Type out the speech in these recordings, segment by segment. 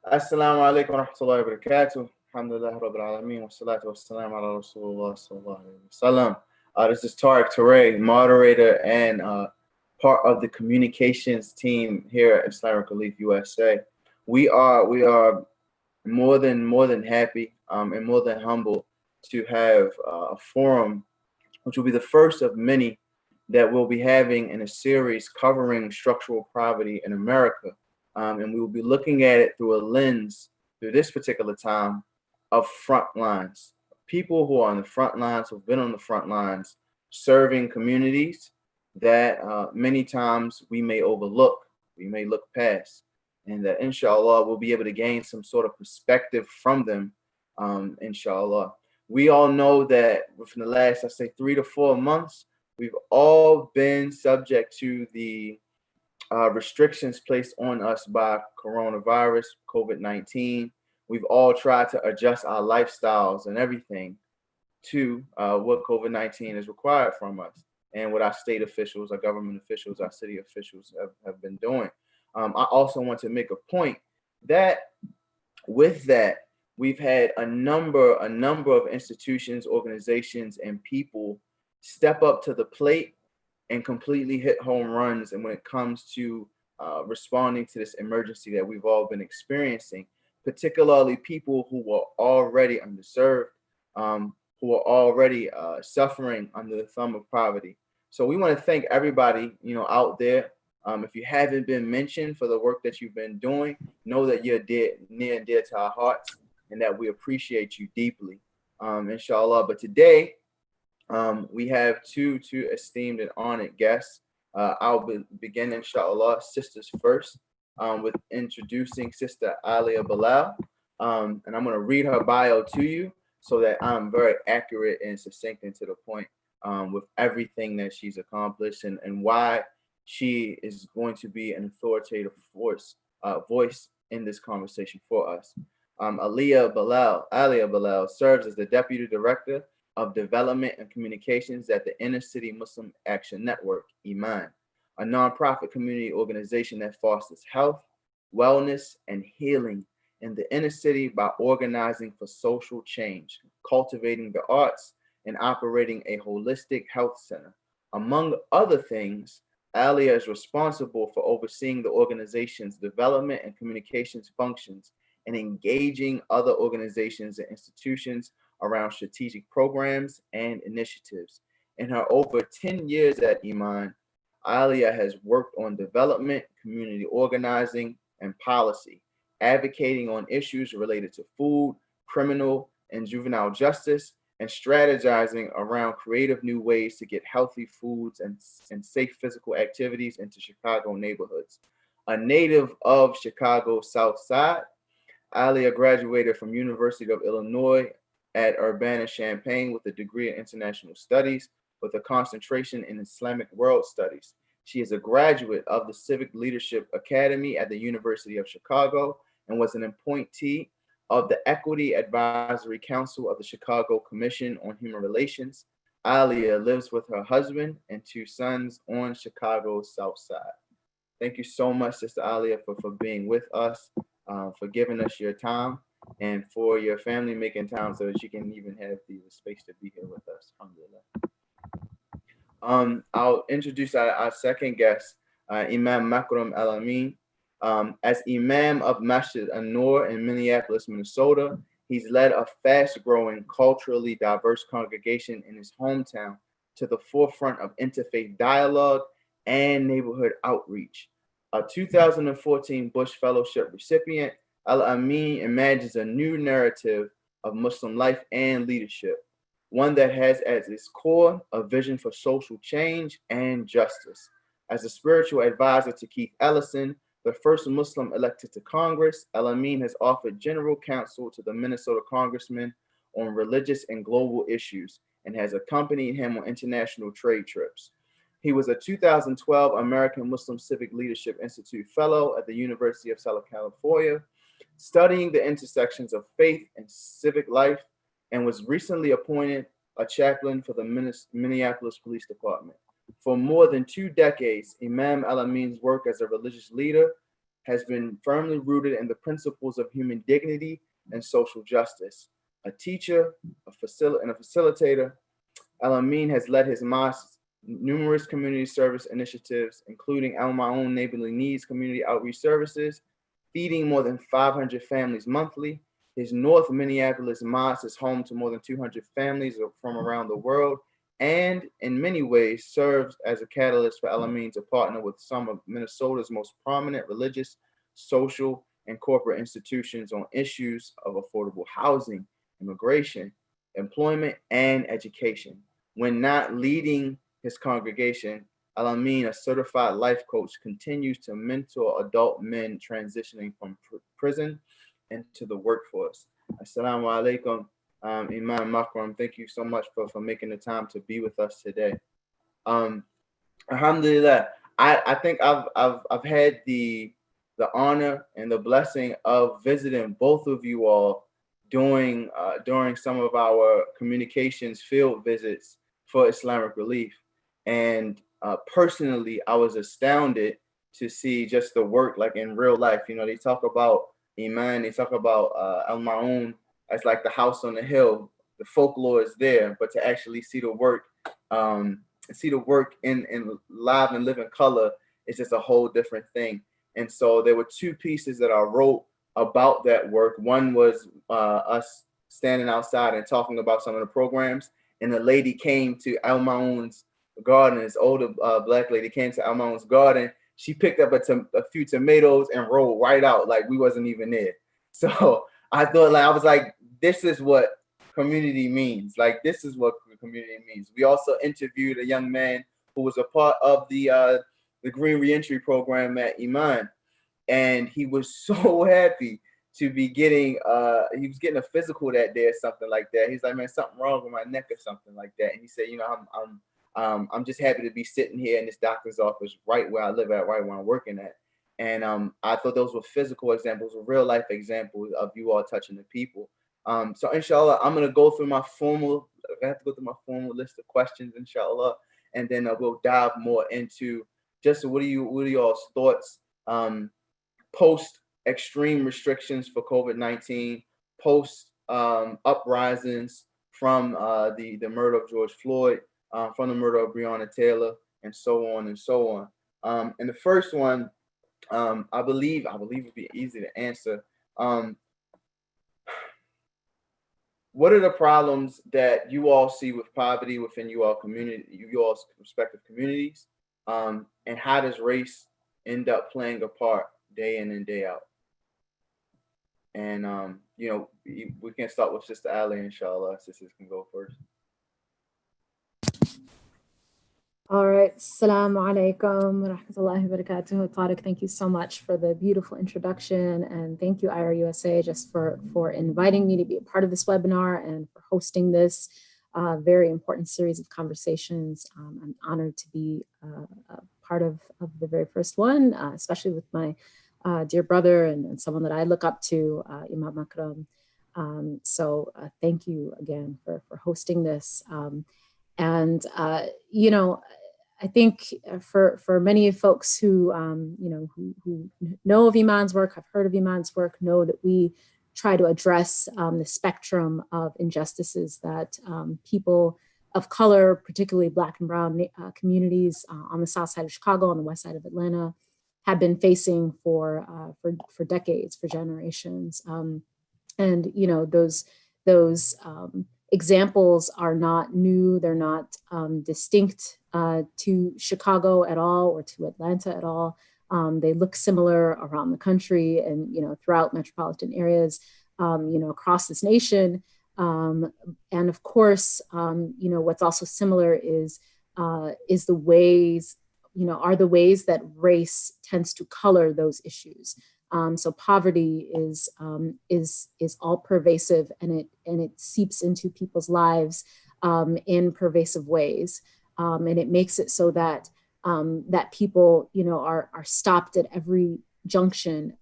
Assalamu alaikum wa rahmatullahi wa barakatuh. Alhamdulillah Rabbil Alameen wa salatu wa salam ala Rasulullah sallallahu alayhi wa sallam. This is Tariq Toure, moderator and part of the communications team here at Islamic Relief USA. We are more than happy and more than humble to have a forum, which will be the first of many that we'll be having in a series covering structural poverty in America. And we will be looking at it through a lens, through this particular time, of front lines. People who are on the front lines, who've been on the front lines, serving communities that many times we may overlook, we may look past. And that inshallah we'll be able to gain some sort of perspective from them, inshallah. We all know that within the last, I say, 3 to 4 months, we've all been subject to the restrictions placed on us by coronavirus, COVID-19. We've all tried to adjust our lifestyles and everything to what COVID-19 is required from us and what our state officials, our government officials, our city officials have been doing. I also want to make a point that with that, we've had a number of institutions, organizations, and people step up to the plate and completely hit home runs. And when it comes to responding to this emergency that we've all been experiencing, particularly people who were already underserved, who are already suffering under the thumb of poverty. So we want to thank everybody, out there. If you haven't been mentioned for the work that you've been doing, know that you're near and dear to our hearts and that we appreciate you deeply, inshallah. But today, we have two esteemed and honored guests. I'll begin, inshallah, sisters first, with introducing Sister Alia Bilal. And I'm going to read her bio to you so that I'm very accurate and succinct and to the point with everything that she's accomplished and why she is going to be an authoritative voice in this conversation for us. Alia Bilal serves as the Deputy Director of Development and Communications at the Inner City Muslim Action Network, IMAN, a nonprofit community organization that fosters health, wellness, and healing in the inner city by organizing for social change, cultivating the arts, and operating a holistic health center. Among other things, Alia is responsible for overseeing the organization's development and communications functions and engaging other organizations and institutions around strategic programs and initiatives. In her over 10 years at IMAN, Alia has worked on development, community organizing, and policy, advocating on issues related to food, criminal, and juvenile justice, and strategizing around creative new ways to get healthy foods and safe physical activities into Chicago neighborhoods. A native of Chicago's South Side, Alia graduated from University of Illinois at Urbana-Champaign with a degree in international studies with a concentration in Islamic world studies. She is a graduate of the Civic Leadership Academy at the University of Chicago and was an appointee of the Equity Advisory Council of the Chicago Commission on Human Relations. Alia lives with her husband and 2 sons on Chicago's South Side. Thank you so much, Sister Alia, for being with us, for giving us your time, and for your family making time so that you can even have the space to be here with us. Alhamdulillah. I'll introduce our second guest, Imam Makram Al-Amin. As Imam of Masjid An-Nur in Minneapolis, Minnesota, he's led a fast-growing, culturally diverse congregation in his hometown to the forefront of interfaith dialogue and neighborhood outreach. A 2014 Bush Fellowship recipient, Al-Amin imagines a new narrative of Muslim life and leadership, one that has as its core a vision for social change and justice. As a spiritual advisor to Keith Ellison, the first Muslim elected to Congress, Al-Amin has offered general counsel to the Minnesota congressman on religious and global issues and has accompanied him on international trade trips. He was a 2012 American Muslim Civic Leadership Institute Fellow at the University of Southern California, studying the intersections of faith and civic life, and was recently appointed a chaplain for the Minneapolis Police Department. For more than 2 decades, Imam Al-Amin's work as a religious leader has been firmly rooted in the principles of human dignity and social justice. A teacher, and a facilitator, Al-Amin has led his mosques numerous community service initiatives, including Maa'uun Neighborly Needs Community Outreach Services, feeding more than 500 families monthly. His North Minneapolis mosque is home to more than 200 families from around the world, and in many ways serves as a catalyst for Al-Amin to partner with some of Minnesota's most prominent religious, social, and corporate institutions on issues of affordable housing, immigration, employment, and education. When not leading his congregation, Al-Amin, a certified life coach, continues to mentor adult men transitioning from prison into the workforce. Assalamu alaikum, Imam Makram. Thank you so much for making the time to be with us today. Alhamdulillah. I think I've had the honor and the blessing of visiting both of you all during some of our communications field visits for Islamic Relief. And personally, I was astounded to see just the work like in real life. You know, they talk about IMAN, they talk about Maa'uun as like the house on the hill. The folklore is there, but to actually see the work, in live and living color is just a whole different thing. And so there were two pieces that I wrote about that work. One was us standing outside and talking about some of the programs, and the lady came to Al-Maa'un's garden. This older black lady came to Al-Maa'un's garden. She picked up a few tomatoes and rolled right out like we wasn't even there. So I thought, like, I was like, this is what community means. Like, this is what community means. We also interviewed a young man who was a part of the Green Reentry program at IMAN, and he was so happy to be getting he was getting a physical that day or something like that. He's like, man, something wrong with my neck or something like that. And he said, you know, I'm just happy to be sitting here in this doctor's office right where I live at, right where I'm working at. And I thought those were physical examples, real life examples of you all touching the people. So inshallah, I'm gonna go through my formal. I have to go through my formal list of questions, inshallah, and then we'll dive more into just what are y'all's thoughts post extreme restrictions for COVID-19, post uprisings from the murder of George Floyd, from the murder of Breonna Taylor, and so on and so on. And the first one, I believe would be easy to answer. What are the problems that you all see with poverty within you all's respective communities? And how does race end up playing a part day in and day out? And you know, we can start with Sister Alia, inshallah. Sisters can go first. All right. Assalamu alaikum wa rahmatullahi wa barakatuh. Tariq, thank you so much for the beautiful introduction. And thank you, IRUSA, just for inviting me to be a part of this webinar and for hosting this very important series of conversations. I'm honored to be a part of the very first one, especially with my dear brother and someone that I look up to, Imam Makram. So thank you again for hosting this. You know, I think for many folks who, you know, who know of Iman's work, have heard of Iman's work, know that we try to address the spectrum of injustices that people of color, particularly Black and Brown communities on the south side of Chicago, on the west side of Atlanta, have been facing for decades, for generations. And, you know, those examples are not new. They're not distinct to Chicago at all or to Atlanta at all. They look similar around the country and, you know, throughout metropolitan areas, you know, across this nation. And of course, you know, what's also similar is the ways, you know, are the ways that race tends to color those issues. So poverty is all pervasive, and it seeps into people's lives in pervasive ways, and it makes it so that that people, you know, are stopped at every junction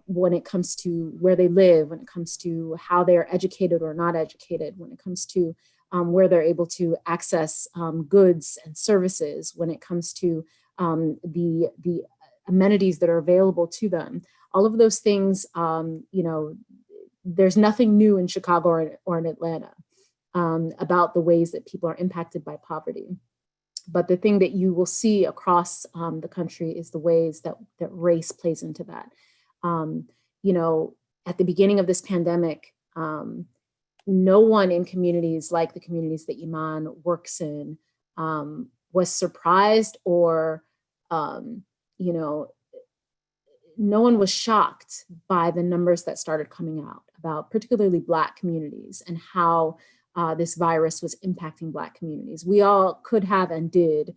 when it comes to where they live, when it comes to how they are educated or not educated, when it comes to where they're able to access goods and services, when it comes to the amenities that are available to them. All of those things, there's nothing new in Chicago or in Atlanta about the ways that people are impacted by poverty. But the thing that you will see across the country is the ways that race plays into that. At the beginning of this pandemic, no one in communities like the communities that Iman works in was surprised or, no one was shocked by the numbers that started coming out about particularly Black communities and how this virus was impacting Black communities. We all could have and did,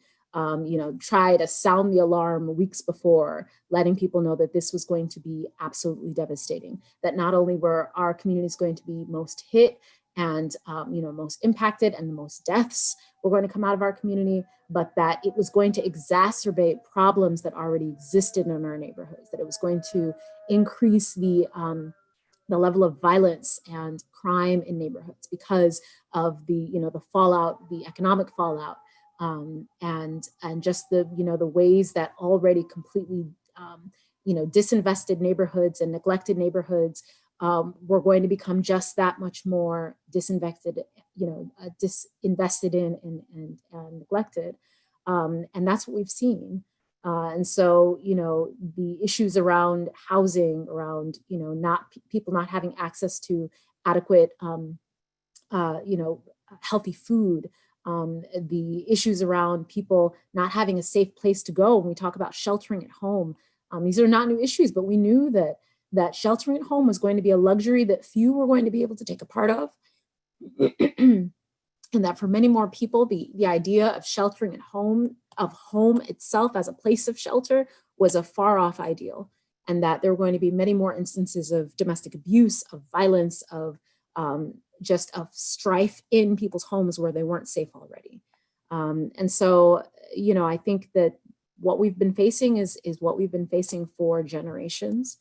try to sound the alarm weeks before, letting people know that this was going to be absolutely devastating, that not only were our communities going to be most hit and most impacted and the most deaths were going to come out of our community, but that it was going to exacerbate problems that already existed in our neighborhoods, that it was going to increase the level of violence and crime in neighborhoods because of the fallout, the economic fallout, and just the ways that already completely disinvested neighborhoods and neglected neighborhoods were going to become just that much more disinvested in and neglected, and that's what we've seen. And so, the issues around housing, around, people not having access to adequate, healthy food, the issues around people not having a safe place to go. When we talk about sheltering at home, these are not new issues, but we knew that sheltering at home was going to be a luxury that few were going to be able to take a part of. And that for many more people, the idea of sheltering at home, of home itself as a place of shelter, was a far off ideal. And that there were going to be many more instances of domestic abuse, of violence, of just of strife in people's homes where they weren't safe already. And so, I think that what we've been facing is what we've been facing for generations.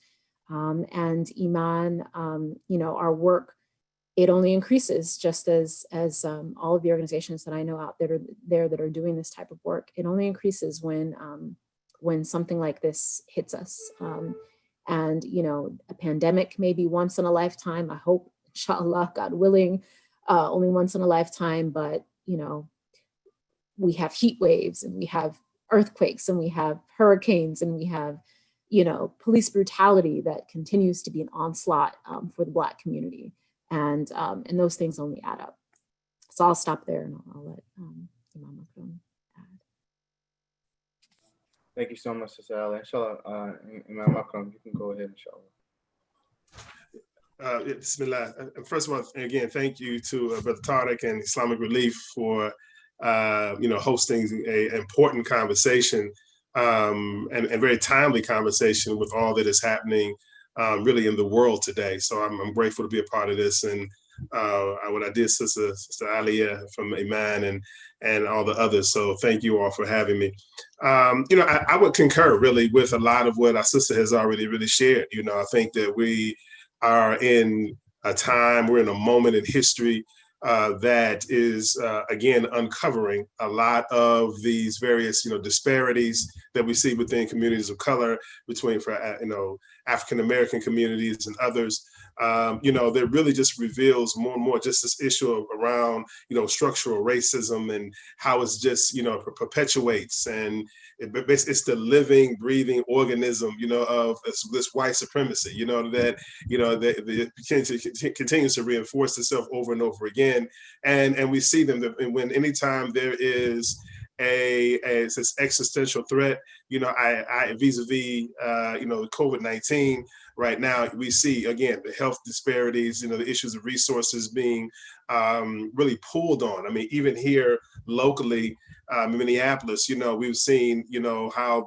And Iman, our work, it only increases, just as all of the organizations that I know out there that are doing this type of work. It only increases when something like this hits us. And a pandemic maybe once in a lifetime. I hope, inshallah, God willing, only once in a lifetime. But we have heat waves, and we have earthquakes, and we have hurricanes, and we have police brutality that continues to be an onslaught for the Black community. And those things only add up. So I'll stop there, and I'll let Imam Makram add. Thank you so much, Sister Alia. Inshallah, Imam Makram, you can go ahead, inshallah. Bismillah. First of all, again, thank you to Brother Tariq and Islamic Relief for hosting an important conversation and very timely conversation with all that is happening really in the world today. So I'm grateful to be a part of this, and what I did, Sister Alia from IMAN and all the others. So thank you all for having me. I would concur really with a lot of what our sister has already really shared. I think that we are in a time, we're in a moment in history that is, again, uncovering a lot of these various, disparities that we see within communities of color, between, African-American communities and others. That really just reveals more and more just this issue around, structural racism and how it's just, perpetuates, and it's the living, breathing organism, of this white supremacy, that continues to reinforce itself over and over again. And we see them when anytime there is it's this existential threat, I vis-a-vis, COVID-19 right now, we see, again, the health disparities, the issues of resources being really pulled on. I mean, even here locally, in Minneapolis, we've seen, how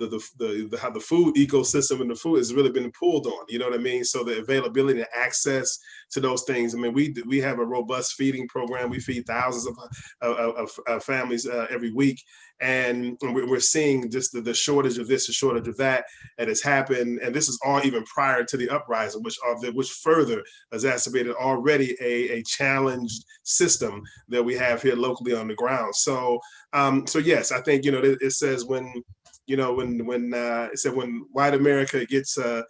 how the food ecosystem and the food has really been pulled on, you know what I mean? So the availability and access to those things. I mean, we have a robust feeding program. We feed thousands of families every week. And we're seeing just the shortage of this, the shortage of that has happened. And this is all even prior to the uprising, which further exacerbated already a challenged system that we have here locally on the ground. So, yes, I think, it says when You know, when it said when white America gets a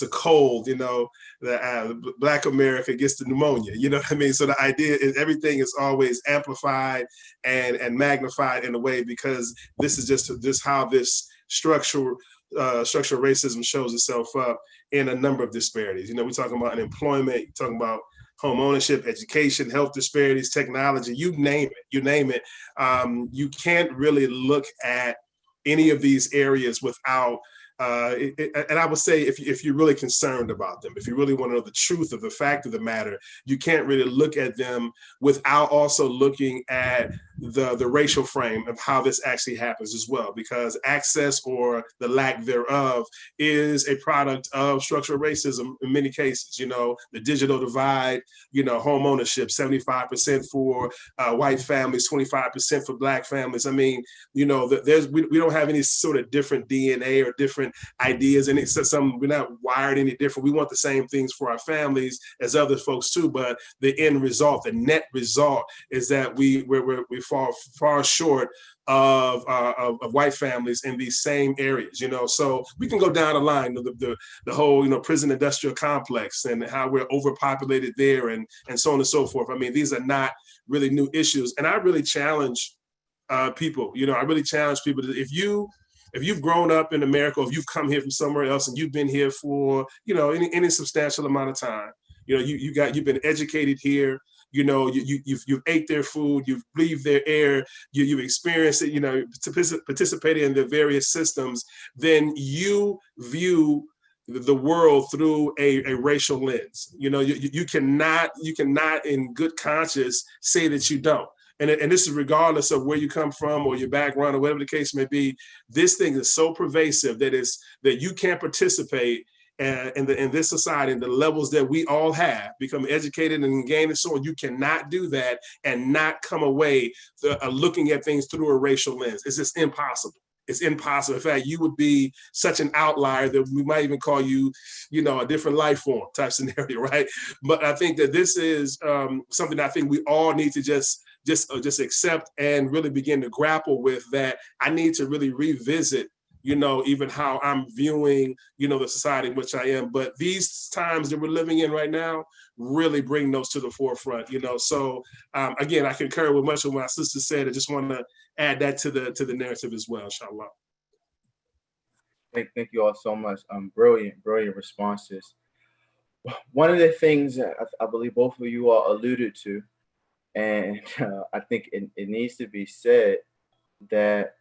cold, you know, the Black America gets the pneumonia. You know what I mean? So the idea is everything is always amplified and magnified in a way, because this is just how this structural racism shows itself up in a number of disparities. You know, we're talking about unemployment, you're talking about home ownership, education, health disparities, technology, you name it. You can't really look at any of these areas without and I would say if you're really concerned about them, if you really want to know the truth of the fact of the matter, you can't really look at them without also looking at the racial frame of how this actually happens as well, because access or the lack thereof is a product of structural racism in many cases. You know, the digital divide, you know, home ownership, 75% for white families, 25% for Black families. I mean, you know, we don't have any sort of different DNA or different ideas, and it's some, we're not wired any different. We want the same things for our families as other folks too, but the end result, the net result, is that we fall far short of white families in these same areas. You know, so we can go down the line, the whole, you know, prison industrial complex and how we're overpopulated there, and so on and so forth. I mean, these are not really new issues, and I really challenge people. You know, I really challenge people that if you've grown up in America, or if you've come here from somewhere else and you've been here for, you know, any substantial amount of time, you know, you've been educated here, you know, you've ate their food, you've breathed their air, you've experienced it, you know, participated in the various systems, then you view the world through a racial lens. You know, you cannot in good conscience say that you don't. And this is regardless of where you come from or your background or whatever the case may be. This thing is so pervasive that you can't participate in this society, in the levels that we all have, become educated and gain and so on. You cannot do that and not come away looking at things through a racial lens. It's just impossible. It's impossible. In fact, you would be such an outlier that we might even call you, you know, a different life form type scenario, right? But I think that this is something that I think we all need to just accept and really begin to grapple with, that I need to really revisit, you know, even how I'm viewing, you know, the society in which I am. But these times that we're living in right now really bring those to the forefront, you know. So again, I concur with much of what my sister said. I just want to add that to the narrative as well, inshallah. Thank you all so much. Brilliant responses. One of the things that I believe both of you all alluded to, and I think it needs to be said, that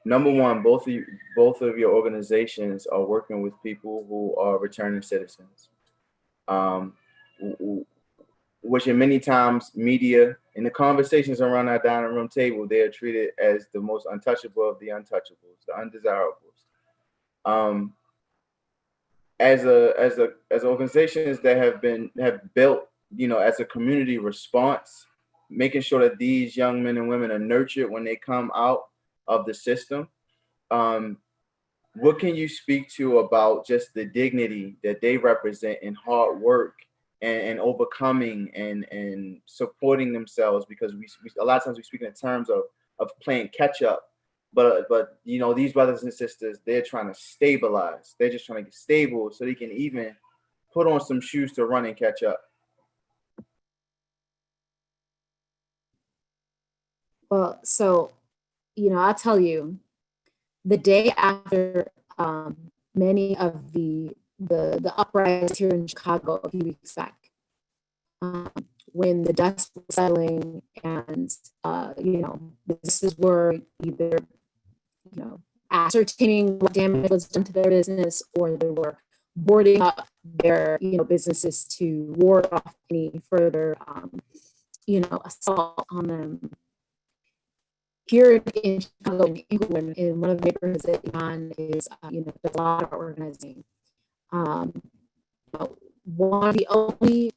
number one, both of your organizations are working with people who are returning citizens, which in many times media, in the conversations around our dining room table, they are treated as the most untouchable of the untouchables, the undesirables. As organizations that have built, you know, as a community response, making sure that these young men and women are nurtured when they come out of the system. What can you speak to about just the dignity that they represent in hard work and overcoming and supporting themselves? Because we a lot of times we speak in terms of playing catch up, but you know, these brothers and sisters, they're trying to stabilize. They're just trying to get stable so they can even put on some shoes to run and catch up. Well, so, you know, I'll tell you, the day after many of the uprisings here in Chicago a few weeks back, when the dust was settling and, you know, businesses were either, you know, ascertaining what damage was done to their business, or they were boarding up their, you know, businesses to ward off any further, you know, assault on them. Here in Chicago, in England, in one of the neighborhoods that IMAN is, you know, there's a lot of organizing. One of the only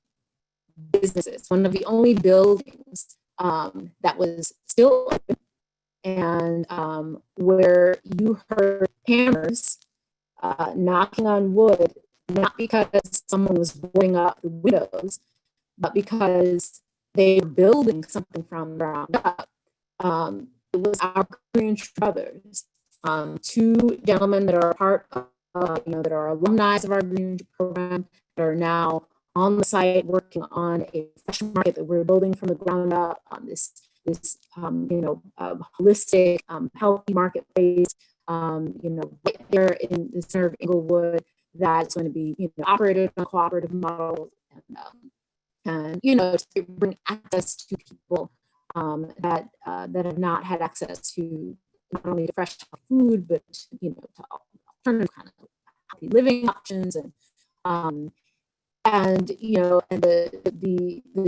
businesses, one of the only buildings that was still open, and where you heard hammers knocking on wood, not because someone was boarding up the windows, but because they were building something from the ground up. It was our Korean brothers Two gentlemen that are a part of, that are alumni of our green program that are now on the site working on a fresh market that we're building from the ground up on this holistic, healthy marketplace, right there in the center of Inglewood, that's going to be, operated on a cooperative model, and to bring access to people that have not had access to not only to fresh food, but to alternative kind of healthy living options, and the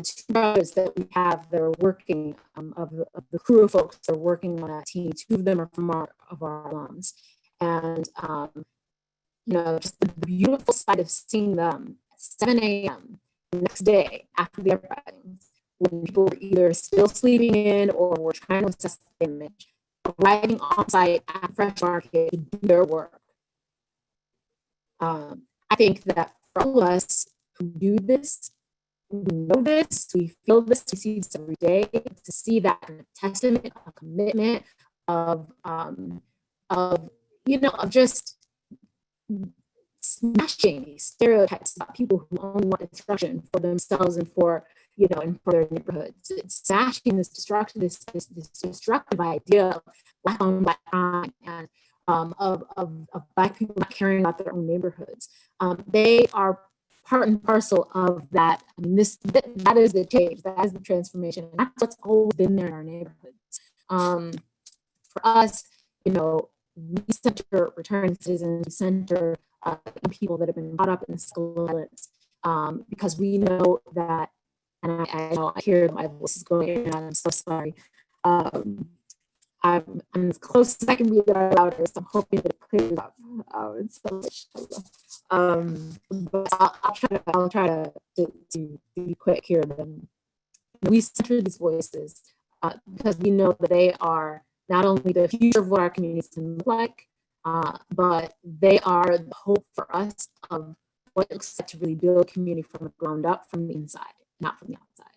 two brothers that we have that are working, of the crew of folks that are working on that team. Two of them are from our alums, and just the beautiful sight of seeing them at 7 a.m. the next day after the uprising, when people were either still sleeping in or were trying to assess the image, arriving on site at Fresh Market to do their work. I think that for all of us who do this, who know this, we feel this, we see this every day, to see that kind of testament, a commitment of just smashing these stereotypes about people who only want destruction for themselves and for their neighborhoods. It's smashing this destructive idea of Black on Black crime and of Black people not caring about their own neighborhoods. They are part and parcel of that. I mean, that is the change, that is the transformation, and that's what's always been there in our neighborhoods. For us, we center returning citizens, we center people that have been caught up in violence, because we know that, and I hear my voice is going in and out, I'm so sorry. I'm as close as I can be to our louder, so I'm hoping that it clears up. But I'll try to be quick here. Then we center these voices because we know that they are not only the future of what our communities can look like, but they are the hope for us of what it looks like to really build community from the ground up, from the inside, not from the outside.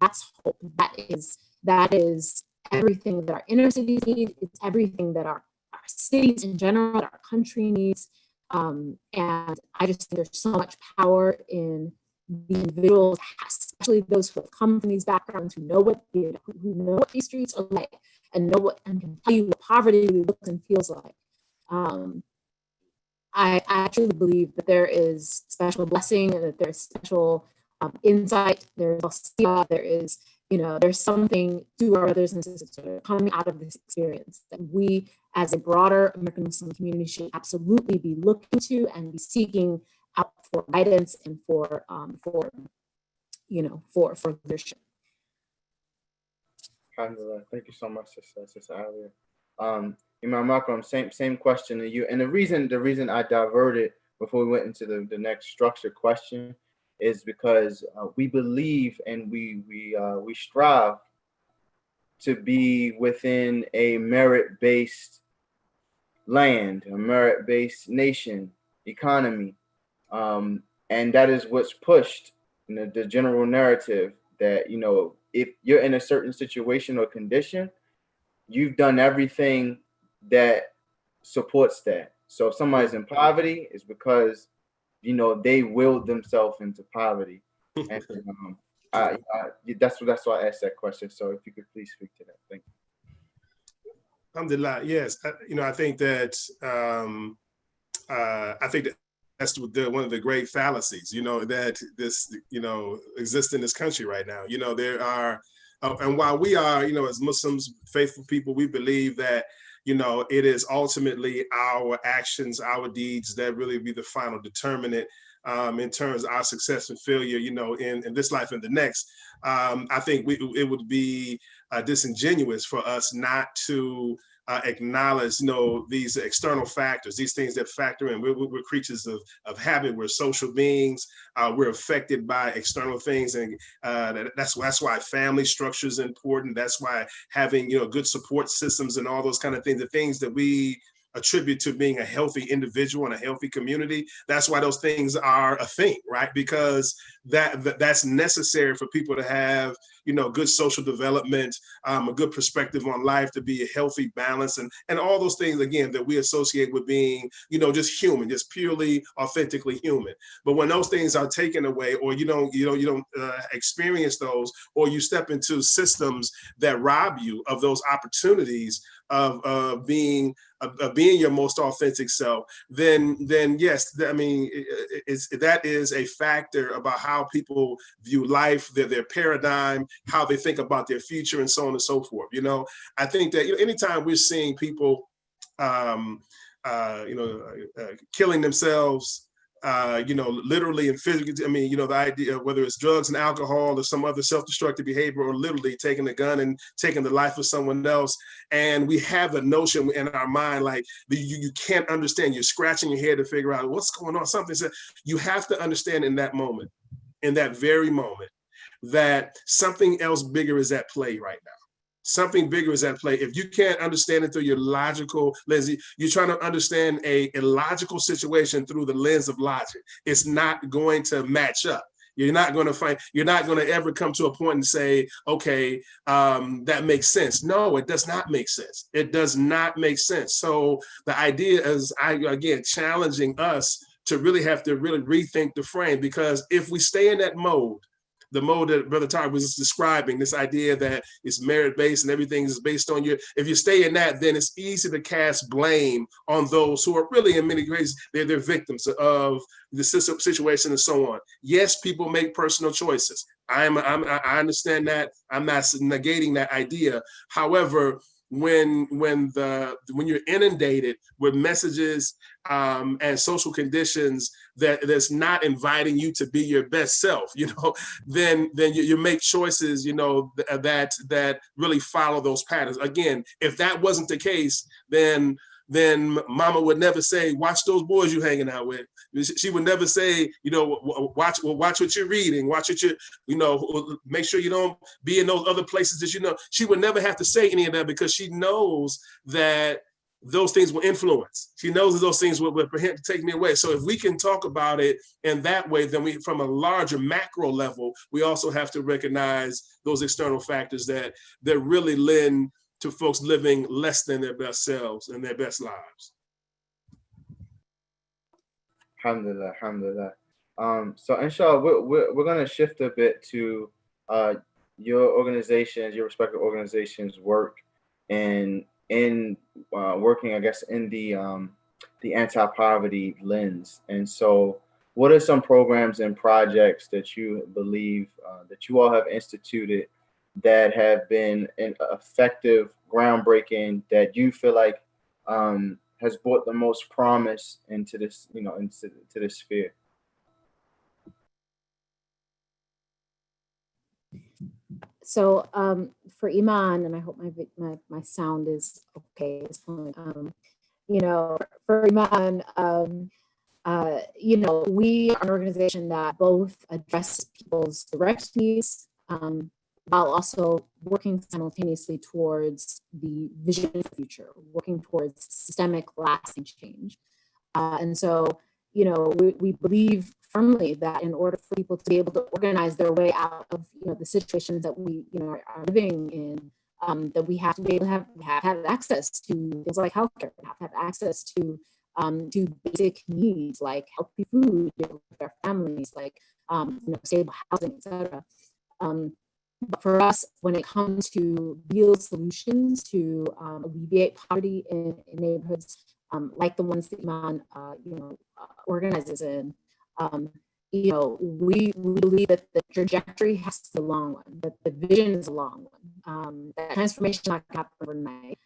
That's hope. That is everything that our inner cities need. It's everything that our cities in general, our country needs. And I just think there's so much power in the individuals, especially those who have come from these backgrounds, who know what these streets are like, and can tell you what poverty looks and feels like. I actually believe that there is special blessing and that there's special insight. There's something to our brothers and sisters that are coming out of this experience that we, as a broader American Muslim community, should absolutely be looking to and be seeking out for guidance and for leadership. Alhamdulillah. Thank you so much, Sister Alia. Imam Makram, same question to you. And the reason I diverted before we went into the next structured question is because we believe and we strive to be within a merit-based land, a merit-based nation, economy, and that is what's pushed in the general narrative that if you're in a certain situation or condition, you've done everything that supports that. So if somebody's in poverty, it's because they willed themselves into poverty, and that's why I asked that question. So if you could please speak to that, thank you. Alhamdulillah. Yes, I think that that's one of the great fallacies, that this exists in this country right now. There are, and while we are, as Muslims, faithful people, we believe that it is ultimately our actions, our deeds that really be the final determinant in terms of our success and failure, in this life and the next. I think it would be disingenuous for us not to acknowledge, these external factors, these things that factor in. We're creatures of habit. We're social beings. We're affected by external things, and that's why family structure is important. That's why having good support systems and all those kind of things, the things that we attribute to being a healthy individual and a healthy community. That's why those things are a thing, right? Because that's necessary for people to have, good social development, a good perspective on life, to be a healthy balance, and all those things, again, that we associate with being, just human, just purely, authentically human. But when those things are taken away, or you don't experience those, or you step into systems that rob you of those opportunities of being your most authentic self, then yes, that is a factor about how people view life, their paradigm, how they think about their future, and so on and so forth. I think that anytime we're seeing people, killing themselves, literally and physically. The idea, whether it's drugs and alcohol or some other self-destructive behavior, or literally taking a gun and taking the life of someone else. And we have a notion in our mind, like you can't understand. You're scratching your head to figure out what's going on. Something. So you have to understand in that moment, in that very moment, that something else bigger is at play right now. Something bigger is at play. If you can't understand it through your logical lens, you're trying to understand a logical situation through the lens of logic, it's not going to match up. You're not going to ever come to a point and say, okay, that makes sense. No, it does not make sense. It does not make sense. So the idea is, again, challenging us to really have to really rethink the frame, because if we stay in that mode, the mode that Brother Tariq was describing, this idea that it's merit-based and everything is based on you. If you stay in that, then it's easy to cast blame on those who are really, in many ways, they're victims of the situation and so on. Yes, people make personal choices. I understand that. I'm not negating that idea. However, when you're inundated with messages and social conditions that's not inviting you to be your best self, then you make choices, that really follow those patterns. Again, if that wasn't the case, then mama would never say, watch those boys you hanging out with. She would never say, watch what you're reading, watch what you, make sure you don't be in those other places that She would never have to say any of that, because she knows that those things will influence. She knows that those things will take me away. So if we can talk about it in that way, then from a larger macro level, we also have to recognize those external factors that really lend to folks living less than their best selves and their best lives. Alhamdulillah. So inshallah, we're going to shift a bit to your respective organizations' work in working, I guess, in the anti-poverty lens. And so, what are some programs and projects that you believe that you all have instituted that have been an effective, groundbreaking, that you feel like has brought the most promise into this, into this sphere? So for Iman, and I hope my sound is okay at this point. For Iman, we are an organization that both addresses people's direct needs while also working simultaneously towards the vision of the future, working towards systemic lasting change. And so, we believe firmly that in order for people to be able to organize their way out of, the situations that we, are living in, that we have to be able to have access to things like healthcare, we have to have access to basic needs like healthy food for their families, like stable housing, etc. But for us, when it comes to real solutions to alleviate poverty in neighborhoods like the ones that Iman, organizes in, we believe that the trajectory has to be a long one, that the vision is a long one. That transformation is not going to happen overnight.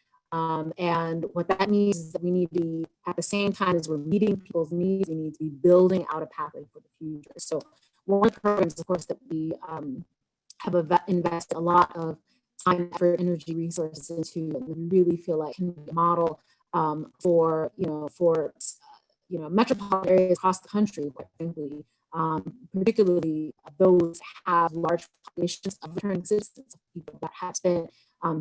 And what that means is that we need to be, at the same time as we're meeting people's needs, we need to be building out a pathway for the future. So one of the programs, of course, that we have invested a lot of time, effort, energy, resources into, and we really feel like can be a model for metropolitan areas across the country, quite frankly, particularly those have large populations of returning citizens, people that have spent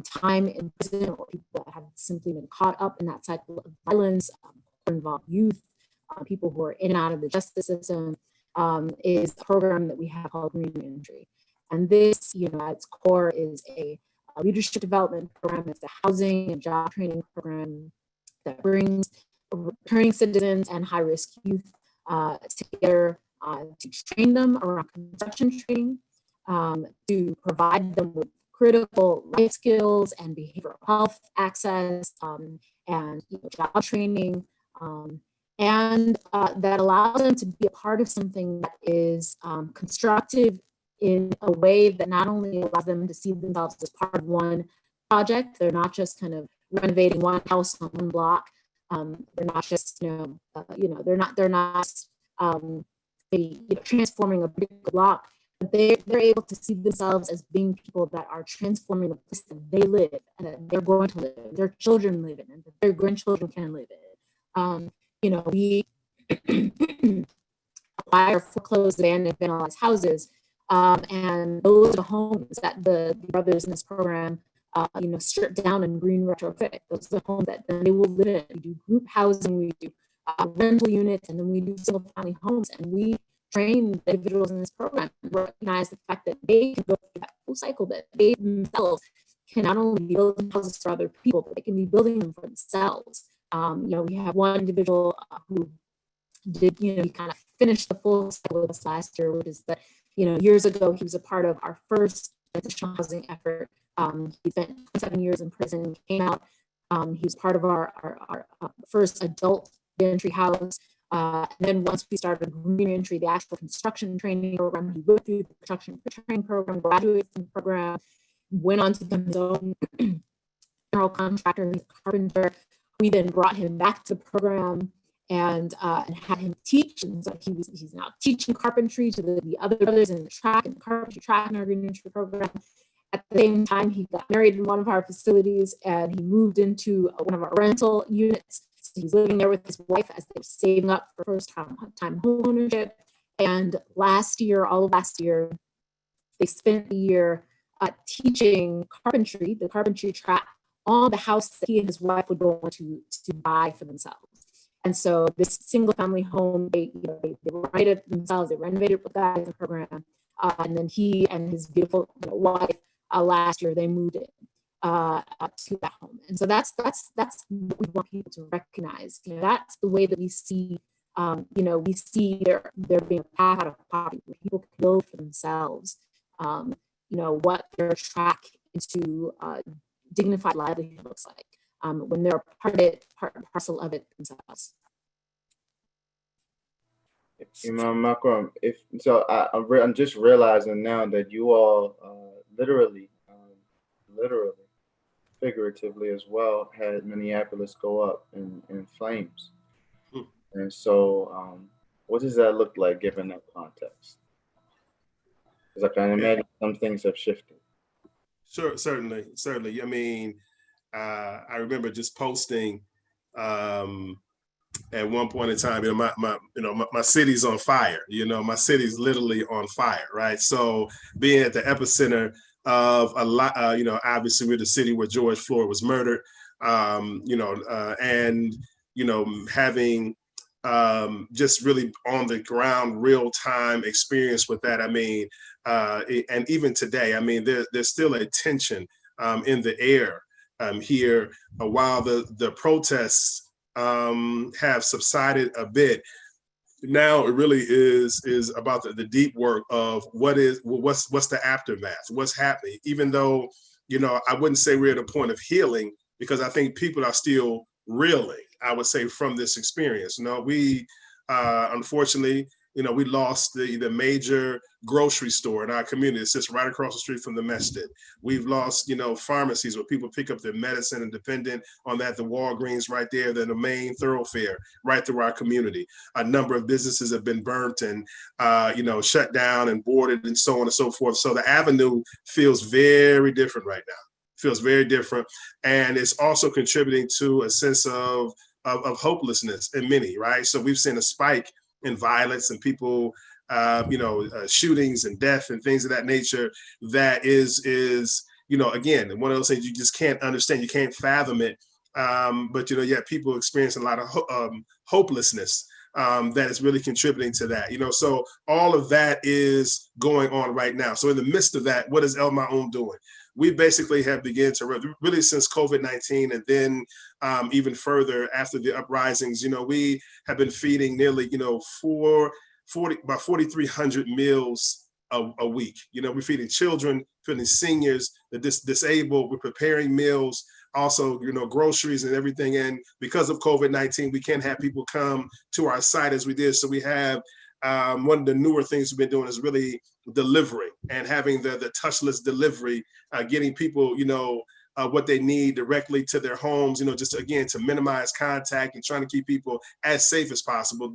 time in prison, or people that have simply been caught up in that cycle of violence, involved youth, people who are in and out of the justice system, is a program that we have called Green Reentry. And this, at its core, is a leadership development program. It's a housing and job training program that brings returning citizens and high-risk youth together to train them around construction training, to provide them with critical life skills and behavioral health access, and job training, and that allows them to be a part of something that is constructive in a way that not only allows them to see themselves as part of one project. They're not just kind of renovating one house on one block. They're not just, they're not transforming a big block, but they're able to see themselves as being people that are transforming the place that they live and that they're going to live, their children live in, and that their grandchildren can live in. We acquire foreclosed and vandalized houses, and those are the homes that the brothers in this program strip down and green retrofit. Those are the homes that then they will live in. We do group housing, we do rental units, and then we do single family homes. And we train the individuals in this program and recognize the fact that they can go through that full cycle, that they themselves can not only be building houses for other people, but they can be building them for themselves. We have one individual who did, he kind of finished the full cycle with us last year, which is that, years ago, he was a part of our first transitional housing effort. He spent 7 years in prison, came out. He was part of our first adult entry house. And then once we started Green Entry, the actual construction training program, he went through the construction training program, graduated from the program, went on to become his own general contractor, he's a carpenter. We then brought him back to the program and had him teach. And so he's now teaching carpentry to the other brothers in the carpentry track in our Green Entry program. At the same time, he got married in one of our facilities and he moved into one of our rental units. So he's living there with his wife as they're saving up for first time home ownership. And all of last year, they spent the year teaching carpentry, the carpentry track, on the house that he and his wife would go on to buy for themselves. And so this single family home, they renovated themselves, they renovated with guys in the program. And then he and his beautiful wife, last year, they moved in to that home. And so that's what we want people to recognize. That's the way that we see, we see there being a path out of poverty where people can build for themselves, what their track into dignified livelihood looks like when they're part and parcel of it themselves. Imam Makram, I'm just realizing now that you all literally, figuratively as well, had Minneapolis go up in flames. And so what does that look like given that context? Because I can imagine some things have shifted. Sure, certainly. I mean, I remember just posting at one point in time, my city's on fire. My city's literally on fire, right? So being at the epicenter of a lot, obviously we're the city where George Floyd was murdered, and having just really on the ground, real time experience with that. I mean, and even today, I mean, there's still a tension in the air here. While the protests have subsided a bit, now it really is about the deep work of what's the aftermath, what's happening. Even though I wouldn't say we're at a point of healing, because I think people are still reeling, I would say, from this experience. We unfortunately, we lost the major grocery store in our community. It sits right across the street from the masjid. We've lost, pharmacies where people pick up their medicine and dependent on that. The Walgreens right there, they're the main thoroughfare right through our community. A number of businesses have been burnt and, shut down and boarded and so on and so forth. So the avenue feels very different right now. Feels very different. And it's also contributing to a sense of hopelessness in many, right? So we've seen a spike in violence and people, shootings and death and things of that nature that is again, one of those things you just can't understand, you can't fathom it. But people experience a lot of hopelessness that is really contributing to that. So all of that is going on right now. So in the midst of that, what is Maa'uun doing? We basically have begun to really since COVID-19, and then even further after the uprisings. We have been feeding nearly about 4,300 meals a week. We're feeding children, feeding seniors, the disabled. We're preparing meals, also groceries and everything. And because of COVID-19, we can't have people come to our site as we did. So we have one of the newer things we've been doing is really delivery and having the touchless delivery, getting people what they need directly to their homes, just again to minimize contact and trying to keep people as safe as possible.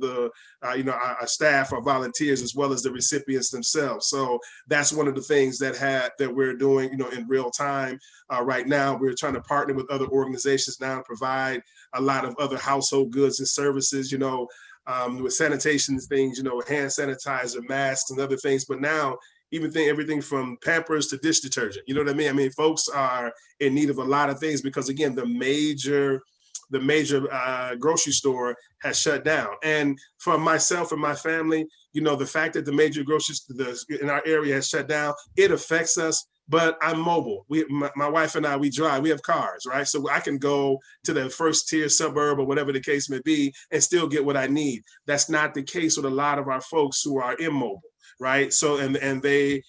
Our staff, our volunteers, as well as the recipients themselves. So that's one of the things that we're doing, in real time right now. We're trying to partner with other organizations now to provide a lot of other household goods and services, with sanitation things, hand sanitizer, masks, and other things. But now, everything from Pampers to dish detergent. You know what I mean? I mean, folks are in need of a lot of things because, again, the major grocery store has shut down. And for myself and my family, the fact that the major grocery store in our area has shut down, it affects us. But I'm mobile. My wife and I, we drive. We have cars, right? So I can go to the first tier suburb or whatever the case may be and still get what I need. That's not the case with a lot of our folks who are immobile, right? So and they're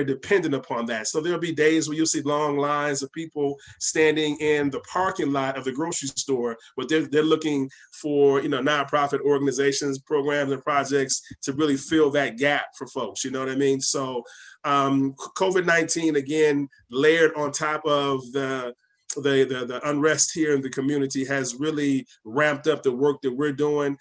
dependent upon that. So there'll be days where you'll see long lines of people standing in the parking lot of the grocery store, but they're looking for nonprofit organizations, programs, and projects to really fill that gap for folks. You know what I mean? So COVID-19 again layered on top of the unrest here in the community has really ramped up the work that we're doing.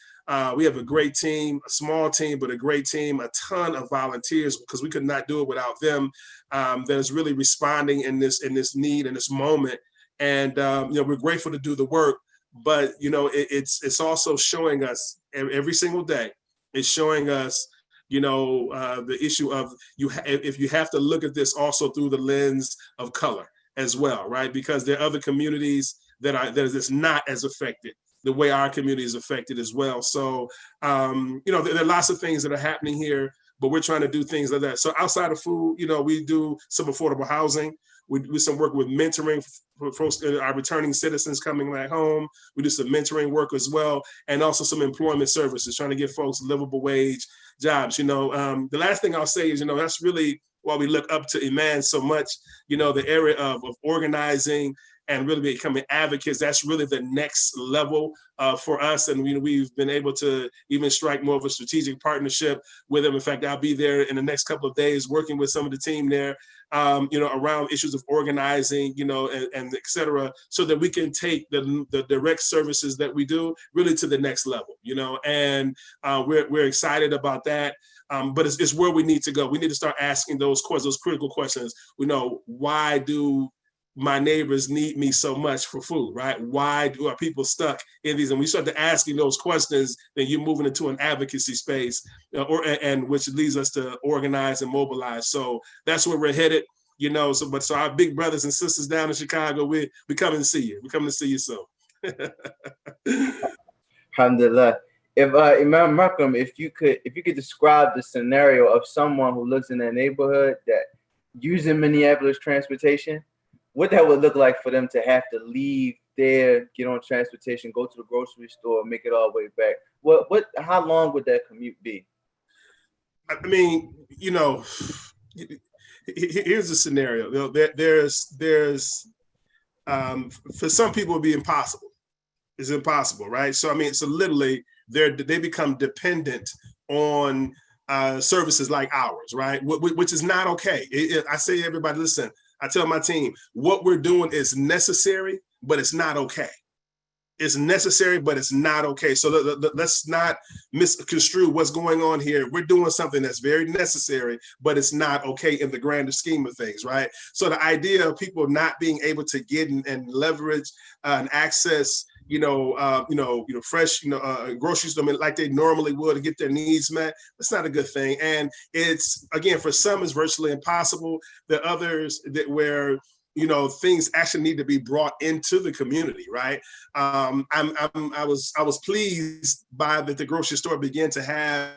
We have a great team, a small team, but a great team, a ton of volunteers, because we could not do it without them, that is really responding in this need, in this moment. And, we're grateful to do the work, but, it's also showing us every single day, it's showing us, the issue of if you have to look at this also through the lens of color as well, right? Because there are other communities that is not as affected the way our community is affected as well. So, there are lots of things that are happening here, but we're trying to do things like that. So outside of food, we do some affordable housing. We do some work with mentoring for folks, our returning citizens coming back home. We do some mentoring work as well, and also some employment services, trying to give folks livable wage jobs. The last thing I'll say is, that's really why we look up to IMAN so much, the area of organizing and really becoming advocates. That's really the next level for us. And we've been able to even strike more of a strategic partnership with them. In fact, I'll be there in the next couple of days working with some of the team there, around issues of organizing, and et cetera, so that we can take the direct services that we do really to the next level, and we're excited about that. But it's where we need to go. We need to start asking those critical questions. Why do my neighbors need me so much for food, right? Why are people stuck in these? And we start to asking those questions, then you're moving into an advocacy space, and which leads us to organize and mobilize. So that's where we're headed, So our big brothers and sisters down in Chicago, we coming to see you. We're coming to see you soon. Alhamdulillah. If Imam Makram, if you could describe the scenario of someone who lives in a neighborhood that using Minneapolis transportation, what that would look like for them to have to leave there, get on transportation, go to the grocery store, make it all the way back. How long would that commute be? I mean, here's the scenario. There's for some people it'd be impossible. It's impossible, right? So literally they become dependent on services like ours, right? Which is not okay. I say to everybody, listen, I tell my team, what we're doing is necessary, but it's not okay. It's necessary, but it's not okay. So let's not misconstrue what's going on here. We're doing something that's very necessary, but it's not okay in the grander scheme of things, right? So the idea of people not being able to get and leverage and access, fresh, groceries like they normally would to get their needs met. That's not a good thing. And it's, again, for some, it's virtually impossible. There are others where things actually need to be brought into the community, right? I was pleased by that the grocery store began to have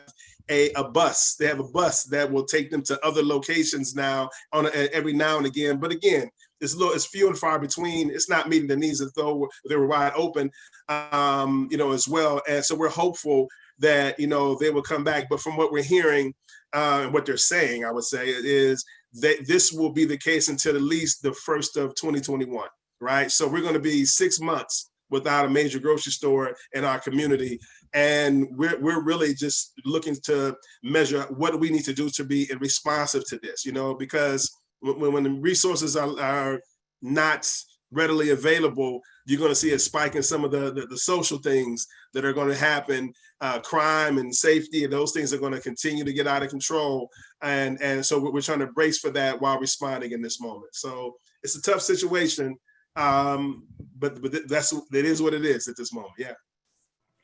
a bus. They have a bus that will take them to other locations now every now and again. But again, it's few and far between. It's not meeting the needs as though they were wide open, as well. And so we're hopeful that, they will come back. But from what we're hearing, and what they're saying, I would say, is that this will be the case until at least the 1st of 2021, right? So we're going to be 6 months without a major grocery store in our community. And we're really just looking to measure what do we need to do to be responsive to this, because when the resources are not readily available, you're going to see a spike in some of the social things that are going to happen. Crime and safety, and those things are going to continue to get out of control. And so we're trying to brace for that while responding in this moment. So it's a tough situation, but that is what it is at this moment. Yeah.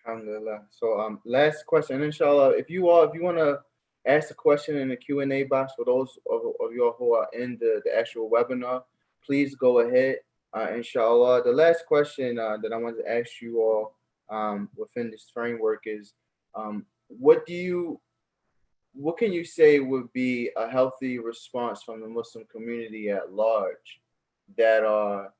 Alhamdulillah. So last question, inshallah. If you want to ask a question in the Q&A box for those of you all who are in the actual webinar, please go ahead. Inshallah. The last question that I want to ask you all within this framework is, what can you say would be a healthy response from the Muslim community at large that are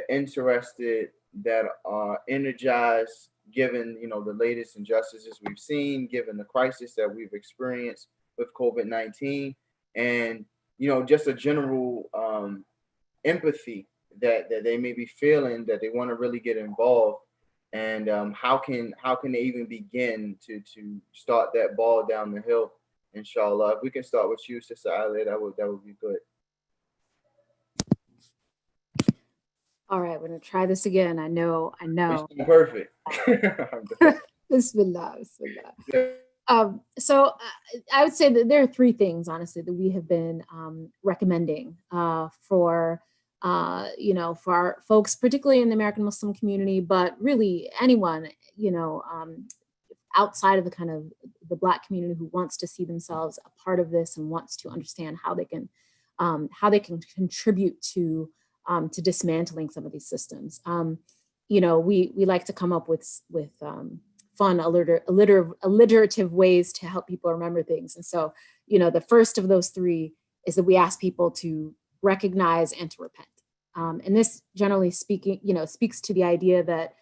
interested, that are energized, given the latest injustices we've seen, given the crisis that we've experienced with COVID-19, and just a general empathy that they may be feeling, that they want to really get involved, and how can they even begin to start that ball down the hill? Inshallah, if we can start with you, Sister Alia, that would be good. All right, we're gonna try this again. I know. Perfect. Bismillah. So I would say that there are 3 things, honestly, that we have been recommending for our folks, particularly in the American Muslim community, but really anyone, outside of the kind of the Black community who wants to see themselves a part of this and wants to understand how they can contribute to dismantling some of these systems. We like to come up with fun, alliterative ways to help people remember things. And so, the first of those 3 is that we ask people to recognize and to repent. And this, generally speaking, speaks to the idea that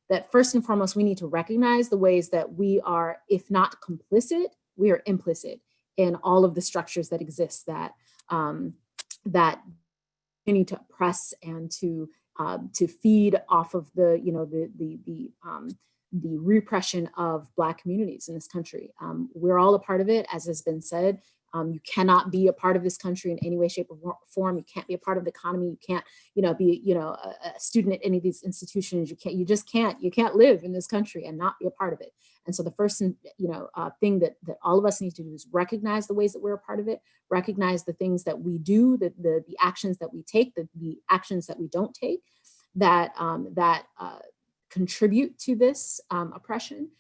that first and foremost, we need to recognize the ways that we are, if not complicit, we are implicit in all of the structures that exist that continue to oppress and to feed off of the repression of Black communities in this country. We're all a part of it, as has been said. You cannot be a part of this country in any way, shape, or form. You can't be a part of the economy. You can't, be, a student at any of these institutions. You can't live in this country and not be a part of it. And so the first, thing that all of us need to do is recognize the ways that we're a part of it, recognize the things that we do, the actions that we take, the actions that we don't take, that contribute to this oppression,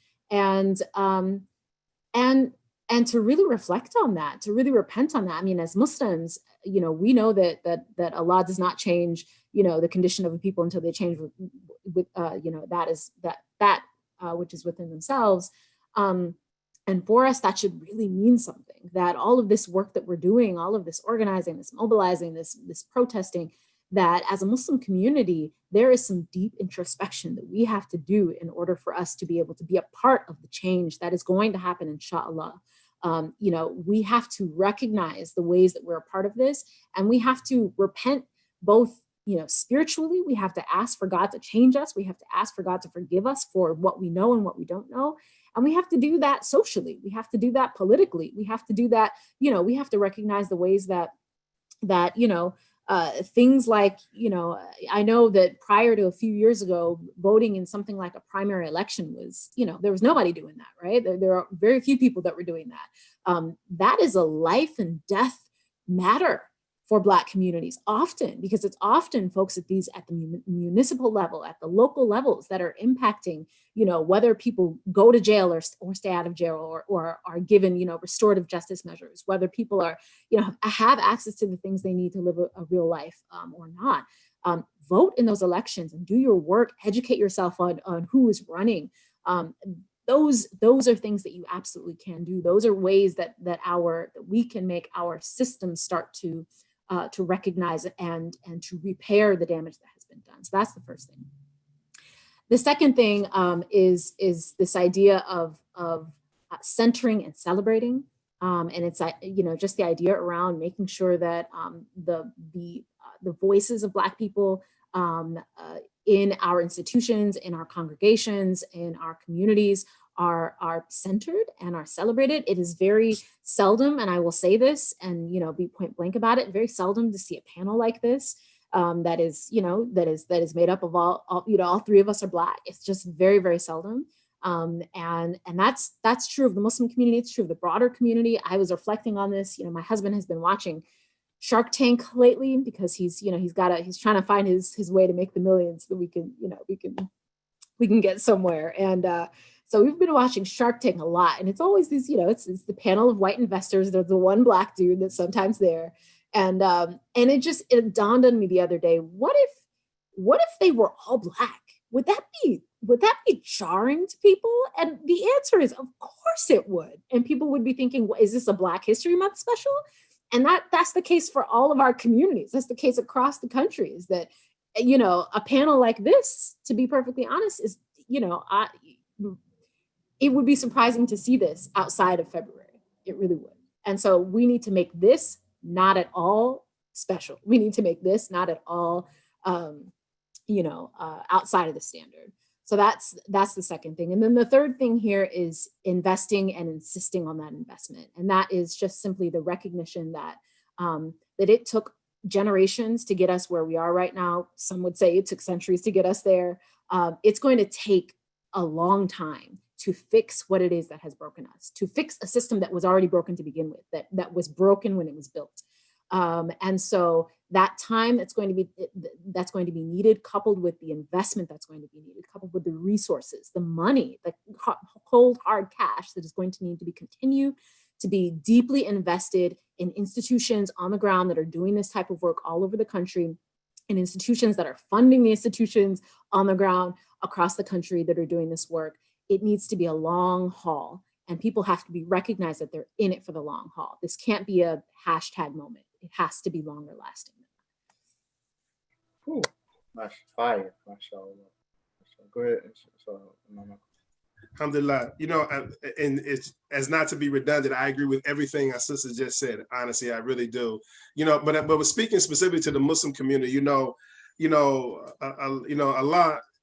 and to really reflect on that, to really repent on that. I mean, as Muslims, we know that Allah does not change, the condition of the people until they change with that which is within themselves. And for us, that should really mean something, that all of this work that we're doing, all of this organizing, this mobilizing, this protesting, that as a Muslim community, there is some deep introspection that we have to do in order for us to be able to be a part of the change that is going to happen, inshallah. We have to recognize the ways that we're a part of this, and we have to repent both, spiritually. We have to ask for God to change us. We have to ask for God to forgive us for what we know and what we don't know. And we have to do that socially. We have to do that politically. We have to do that, we have to recognize the ways that things like, I know that prior to a few years ago, voting in something like a primary election was, there was nobody doing that, right? There are very few people that were doing that. That is a life and death matter for Black communities, often, because it's often folks at the municipal level, at the local levels that are impacting, whether people go to jail or stay out of jail or are given, restorative justice measures, whether people are, have access to the things they need to live a real life or not. Vote in those elections and do your work, educate yourself on who is running. Those are things that you absolutely can do. Those are ways that we can make our systems start to recognize and to repair the damage that has been done. So that's the first thing. The second thing is this idea of centering and celebrating, and it's just the idea around making sure that the voices of Black people in our institutions, in our congregations, in our communities are centered and are celebrated. It is very seldom, and I will say this and be point blank about it, very seldom to see a panel like this that is made up of all three of us are Black. It's just very, very seldom. And that's true of the Muslim community. It's true of the broader community. I was reflecting on this. My husband has been watching Shark Tank lately because he's trying to find his way to make the millions that we can get somewhere. And so we've been watching Shark Tank a lot, and it's always these, it's the panel of white investors. There's the one Black dude that's sometimes there, and it dawned on me the other day. What if they were all Black? Would that be jarring to people? And the answer is, of course it would. And people would be thinking, well, is this a Black History Month special? And that's the case for all of our communities. That's the case across the country, is that, a panel like this, to be perfectly honest, is, it would be surprising to see this outside of February. It really would. And so we need to make this not at all special. We need to make this not at all, outside of the standard. So that's the second thing. And then the third thing here is investing and insisting on that investment. And that is just simply the recognition that it took generations to get us where we are right now. Some would say it took centuries to get us there. It's going to take a long time to fix what it is that has broken us, to fix a system that was already broken to begin with, that was broken when it was built. And so that time that's going to be needed, coupled with the investment that's going to be needed, coupled with the resources, the money, the cold hard cash that is going to need to be continued to be deeply invested in institutions on the ground that are doing this type of work all over the country, and institutions that are funding the institutions on the ground across the country that are doing this work. It needs to be a long haul, and people have to be recognized that they're in it for the long haul. This can't be a hashtag moment. It has to be longer lasting. Ooh, fire, mashallah. Go ahead. Alhamdulillah. And it's, as not to be redundant, I agree with everything our sister just said. Honestly, I really do. But we're speaking specifically to the Muslim community. Allah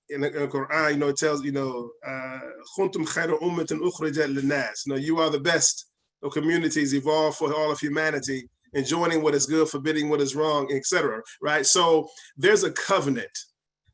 in the Quran, it tells, "Kuntum khayra ummatin ukhrijat linnas." You are the best of communities evolved for all of humanity, enjoining what is good, forbidding what is wrong, etc. Right? So there's a covenant.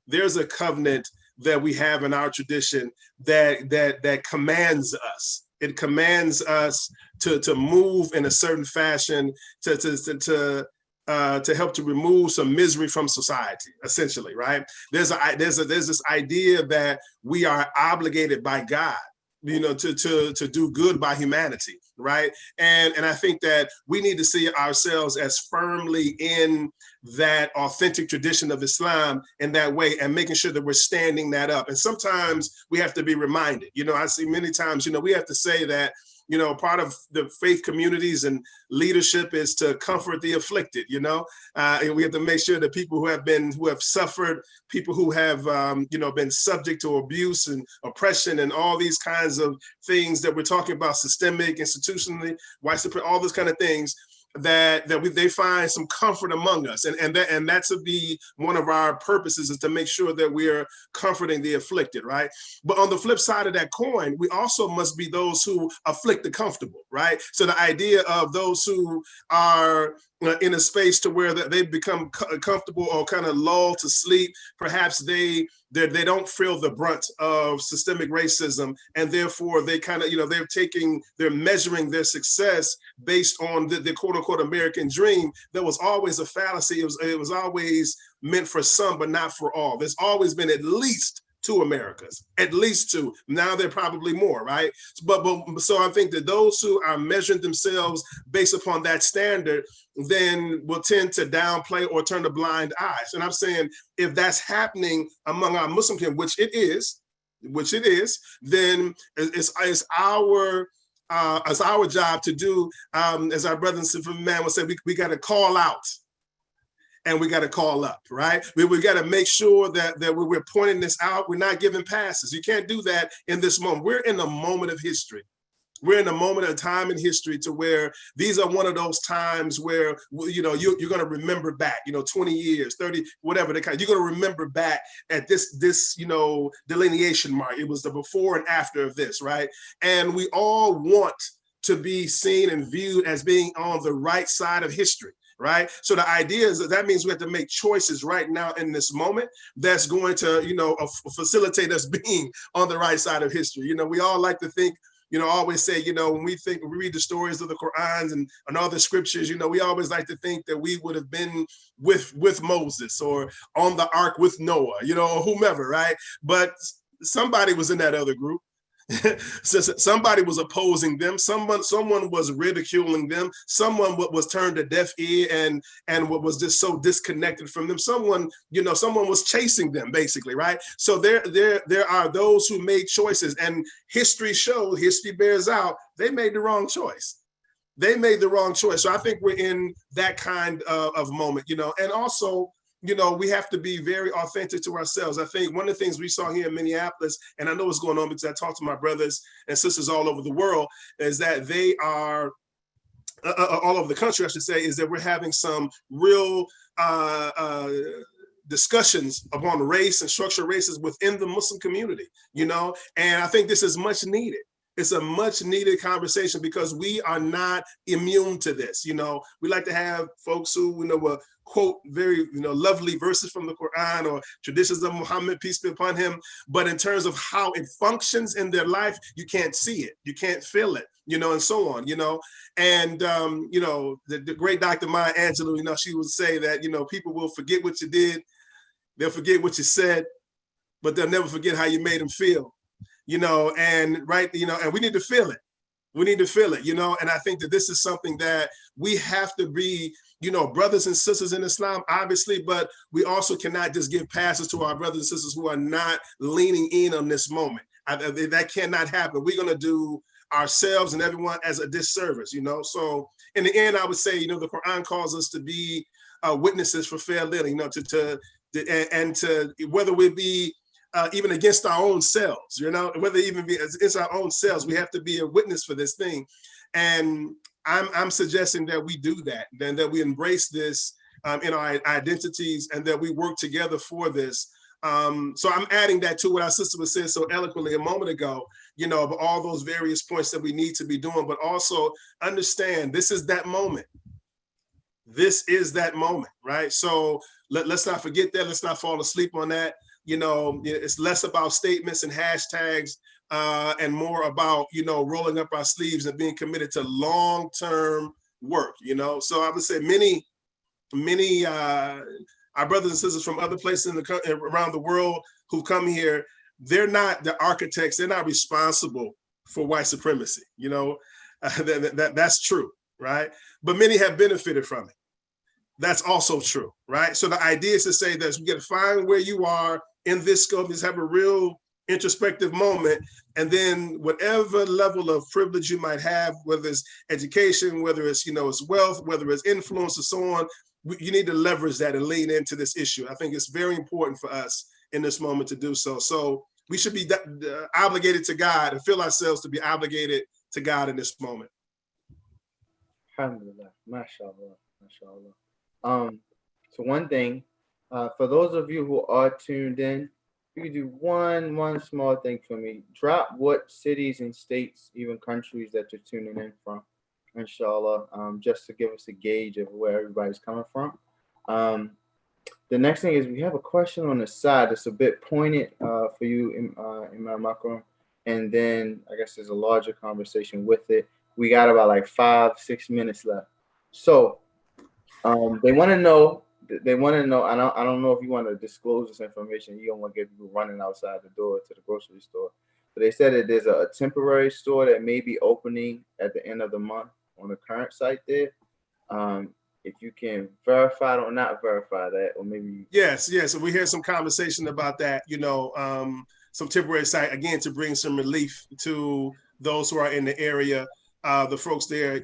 There's a covenant that we have in our tradition that commands us. It commands us to move in a certain fashion to help to remove some misery from society, essentially, right? There's this idea that we are obligated by God, to do good by humanity, right? And I think that we need to see ourselves as firmly in that authentic tradition of Islam in that way, and making sure that we're standing that up. And sometimes we have to be reminded, I see many times, we have to say that, part of the faith communities and leadership is to comfort the afflicted, and we have to make sure that people who have suffered, people who have, been subject to abuse and oppression and all these kinds of things that we're talking about, systemic, institutionally, white supremacy, all those kind of things, they find some comfort among us, and that should be one of our purposes, is to make sure that we're comforting the afflicted, right? But on the flip side of that coin, we also must be those who afflict the comfortable, right? So the idea of those who are in a space to where they become comfortable or kind of lulled to sleep, perhaps they They don't feel the brunt of systemic racism, and therefore they kind of, they're measuring their success based on the quote unquote American dream that was always a fallacy. It was always meant for some, but not for all. There's always been at least two Americas, at least two. Now there are probably more, right? But so I think that those who are measuring themselves based upon that standard then will tend to downplay or turn a blind eye. And I'm saying if that's happening among our Muslim community, which it is, then it's our job to do, as our brother and sister man would say, we got to call out. And we got to call up, right? We got to make sure that we're pointing this out. We're not giving passes. You can't do that in this moment. We're in a moment of history. We're in a moment of time in history to where these are one of those times where, you're going to remember back, 20 years, 30, whatever, you're going to remember back at this delineation mark. It was the before and after of this, right? And we all want to be seen and viewed as being on the right side of history. Right. So the idea is that means we have to make choices right now in this moment that's going to, facilitate us being on the right side of history. We all like to think, always say, when we read the stories of the Qur'ans and all the scriptures, we always like to think that we would have been with Moses or on the ark with Noah, or whomever. Right. But somebody was in that other group. So somebody was opposing them. Someone was ridiculing them. Someone was turned a deaf ear and what was just so disconnected from them. Someone was chasing them, basically, right? So there are those who made choices, and history bears out they made the wrong choice. They made the wrong choice. So I think we're in that kind of moment, and also, we have to be very authentic to ourselves. I think one of the things we saw here in Minneapolis, and I know what's going on because I talk to my brothers and sisters all over the world, is that they are, all over the country, I should say, is that we're having some real discussions upon race and structural racism within the Muslim community, and I think this is much needed. It's a much needed conversation because we are not immune to this. We like to have folks who, will quote very, lovely verses from the Quran or traditions of Muhammad, peace be upon him. But in terms of how it functions in their life, you can't see it. You can't feel it, and so on, And, the great Dr. Maya Angelou, she would say that, people will forget what you did. They'll forget what you said, but they'll never forget how you made them feel. And we need to feel it. We need to feel it, and I think that this is something that we have to be, brothers and sisters in Islam, obviously, but we also cannot just give passes to our brothers and sisters who are not leaning in on this moment. That cannot happen. We're going to do ourselves and everyone as a disservice, So in the end, I would say, the Quran calls us to be witnesses for fair living, to whether we be even against our own selves, whether even be against our own selves, we have to be a witness for this thing. And I'm suggesting that we do that, then that we embrace this in our identities and that we work together for this. So I'm adding that to what our sister was saying so eloquently a moment ago, of all those various points that we need to be doing, but also understand this is that moment. This is that moment, right? So let's not forget that. Let's not fall asleep on that. It's less about statements and hashtags and more about, rolling up our sleeves and being committed to long-term work, So I would say many our brothers and sisters from other places around the world who come here, they're not the architects. They're not responsible for white supremacy. That's true, right? But many have benefited from it. That's also true, right? So the idea is to say that we got to find where you are in this scope, just have a real introspective moment, and then whatever level of privilege you might have, whether it's education, whether it's, it's wealth, whether it's influence and so on, you need to leverage that and lean into this issue. I think it's very important for us in this moment to do so. So we should be obligated to God and feel ourselves to be obligated to God in this moment. Alhamdulillah, mashallah, mashallah. So one thing, for those of you who are tuned in, you can do one small thing for me. Drop what cities and states, even countries that you're tuning in from, inshallah, just to give us a gauge of where everybody's coming from. The next thing is we have a question on the side that's a bit pointed for you, Imam Makram, and then I guess there's a larger conversation with it. We got about like 5-6 minutes left. So they want to know. They want to know. I don't know if you want to disclose this information. You don't want to get people running outside the door to the grocery store. But they said that there's a temporary store that may be opening at the end of the month on the current site there. If you can verify or not verify that, or maybe yes. So we had some conversation about that. Some temporary site again to bring some relief to those who are in the area, the folks there.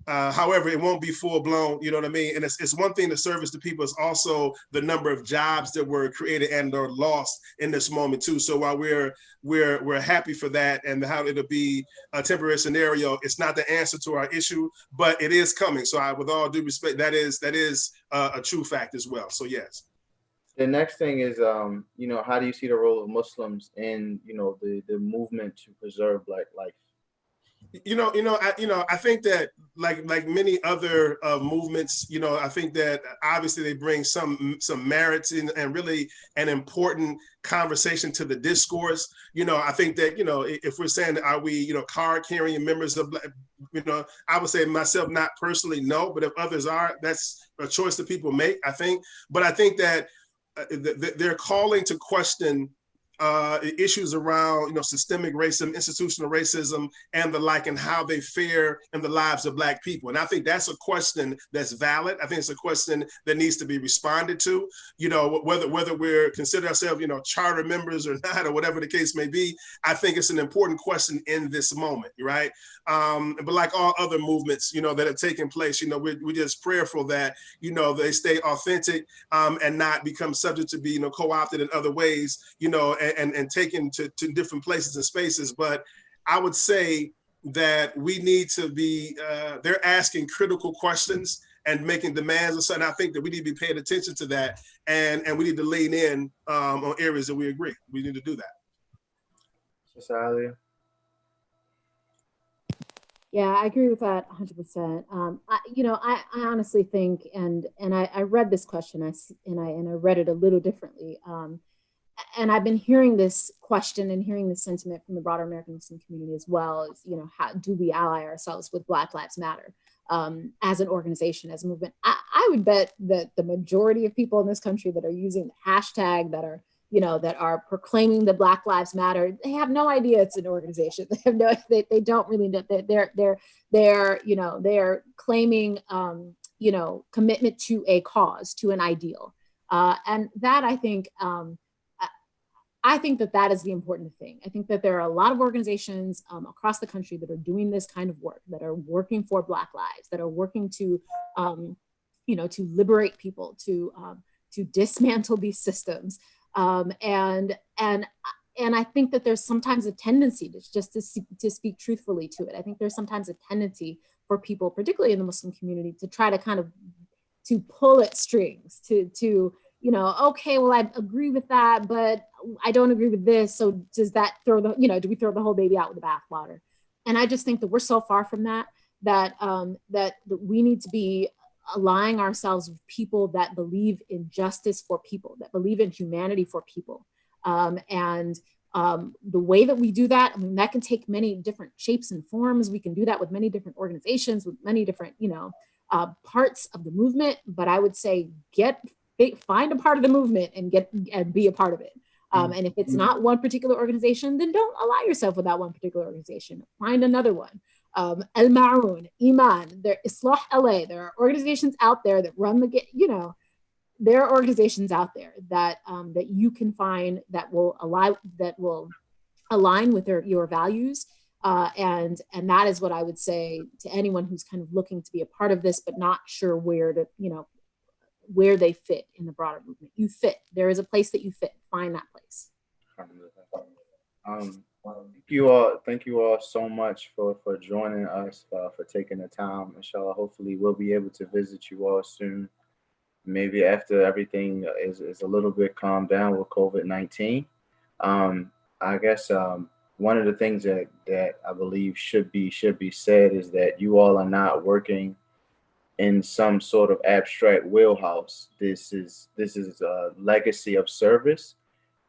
However, it won't be full blown. You know what I mean? And it's one thing to service the people. It's also the number of jobs that were created and are lost in this moment too. So while we're happy for that and how it'll be a temporary scenario, it's not the answer to our issue, but it is coming. So with all due respect, that is a true fact as well. So yes. The next thing is, how do you see the role of Muslims in, the movement to preserve Black life? I think that like many other movements, I think that obviously they bring some merits and really an important conversation to the discourse. I think that, if we're saying, are we, card carrying members of Black, I would say myself, not personally, no, but if others are, that's a choice that people make, I think. But I think that they're calling to question issues around, systemic racism, institutional racism, and the like, and how they fare in the lives of Black people. And I think that's a question that's valid. I think it's a question that needs to be responded to. Whether we're consider ourselves, charter members or not, or whatever the case may be. I think it's an important question in this moment, right? But like all other movements, that have taken place, we're just prayerful that, they stay authentic and not become subject to be, co-opted in other ways, and taken to different places and spaces. But I would say that we need to be, they're asking critical questions and making demands and something. I think that we need to be paying attention to that, and we need to lean in on areas that we agree. We need to do that. Sister Alia? Yeah, I agree with that 100%. I honestly think, and I read this question, and I read it a little differently. And I've been hearing this question and hearing this sentiment from the broader American Muslim community as well. Is, how do we ally ourselves with Black Lives Matter as an organization, as a movement? I would bet that the majority of people in this country that are using the hashtag, that are that are proclaiming the Black Lives Matter, they have no idea it's an organization. They have they don't really know that they're claiming commitment to a cause, to an ideal, and that I think that is the important thing. I think that there are a lot of organizations across the country that are doing this kind of work, that are working for Black lives, that are working to, to liberate people, to dismantle these systems, and I think that there's sometimes a tendency to speak truthfully to it. I think there's sometimes a tendency for people, particularly in the Muslim community, to try to kind of to pull at strings, to okay, well, I agree with that, but I don't agree with this. So does that throw do we throw the whole baby out with the bathwater? And I just think that we're so far from that we need to be aligning ourselves with people that believe in justice for people, that believe in humanity for people. And the way that we do that, that can take many different shapes and forms. We can do that with many different organizations, with many different, parts of the movement. But I would say find a part of the movement and be a part of it. And if it's not one particular organization, then don't ally yourself with that one particular organization. Find another one. Maa'uun, IMAN, there Islah LA. There are organizations out there that run there are organizations out there that that you can find that will align with your values. And that is what I would say to anyone who's kind of looking to be a part of this, but not sure where they fit in the broader movement. You fit. There is a place that you fit. Find that place. Thank you all so much for joining us, for taking the time. Inshallah, hopefully we'll be able to visit you all soon. Maybe after everything is a little bit calmed down with COVID-19. I guess one of the things that I believe should be said is that you all are not working in some sort of abstract wheelhouse. This is a legacy of service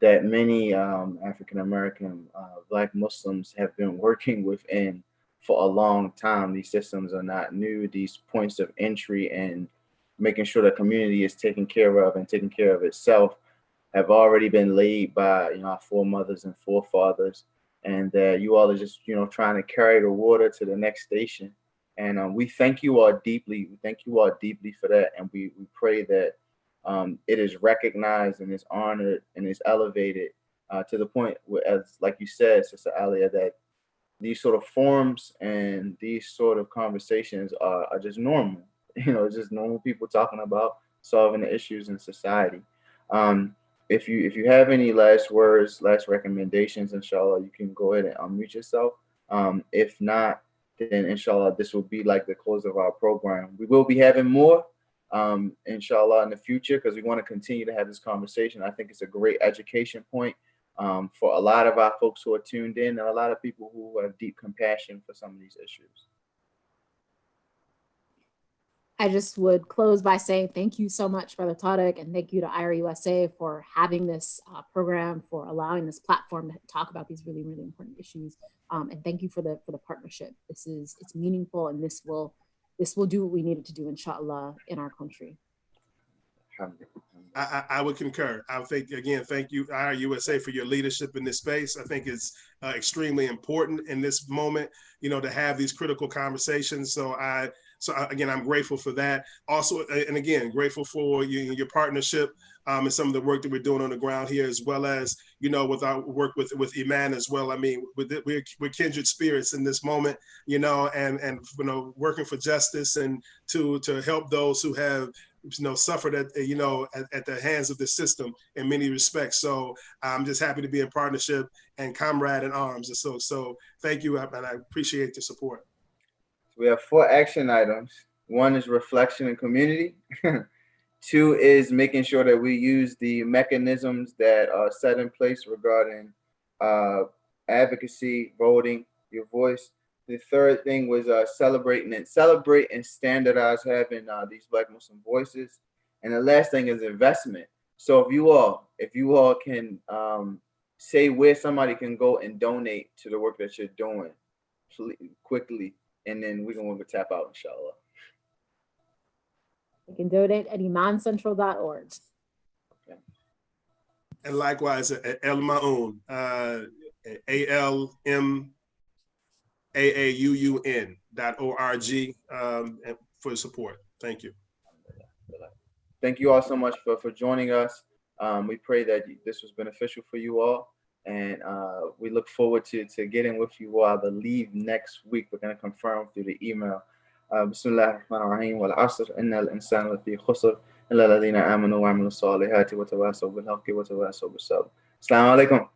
that many African American Black Muslims have been working within for a long time. These systems are not new. These points of entry and making sure the community is taken care of and taking care of itself have already been laid by our foremothers and forefathers, and that you all are just trying to carry the water to the next station. And we thank you all deeply. We thank you all deeply for that, and we pray that it is recognized and is honored and is elevated to the point where, as like you said, Sister Alia, that these sort of forums and these sort of conversations are just normal. Just normal people talking about solving the issues in society. If you have any last words, last recommendations, inshallah, you can go ahead and unmute yourself. If not, then inshallah, this will be like the close of our program. We will be having more, inshallah, in the future, because we want to continue to have this conversation. I think it's a great education point for a lot of our folks who are tuned in, and a lot of people who have deep compassion for some of these issues. I just would close by saying thank you so much, Brother Tariq, and thank you to IRA USA for having this program, for allowing this platform to talk about these really, really important issues. And thank you for the partnership. It's meaningful, and this will do what we needed to do, inshallah, in our country. I would concur. I think, again, thank you, IRA USA, for your leadership in this space. I think it's extremely important in this moment, to have these critical conversations. So again, I'm grateful for that. Also, and again, grateful for your partnership and some of the work that we're doing on the ground here, as well as, with our work with IMAN as well. I mean, we're kindred spirits in this moment, and working for justice and to help those who have suffered at the hands of the system in many respects. So I'm just happy to be in partnership and comrade in arms. And so thank you, and I appreciate the support. We have 4 action items. 1 is reflection and community. 2 is making sure that we use the mechanisms that are set in place regarding advocacy, voting, your voice. The 3rd thing was celebrate and standardize having these Black Muslim voices. And the last thing is investment. So if you all can say where somebody can go and donate to the work that you're doing, please, quickly. And then we're going to tap out, inshallah. You can donate at imancentral.org. Okay. And likewise, at El Maa'uun, ALMAAUUN.org for support. Thank you. Thank you all so much for joining us. We pray that this was beneficial for you all. And we look forward to getting with you all. I believe next week we're going to confirm through the email. Bismillah ar-Rahman ar-Rahim wal asr inna al-insana lafi khusr illa alladhina amanu wa amilu salihati wa tawasaw bil haqqi wa tawasaw bis sabr. Assalamu alaikum.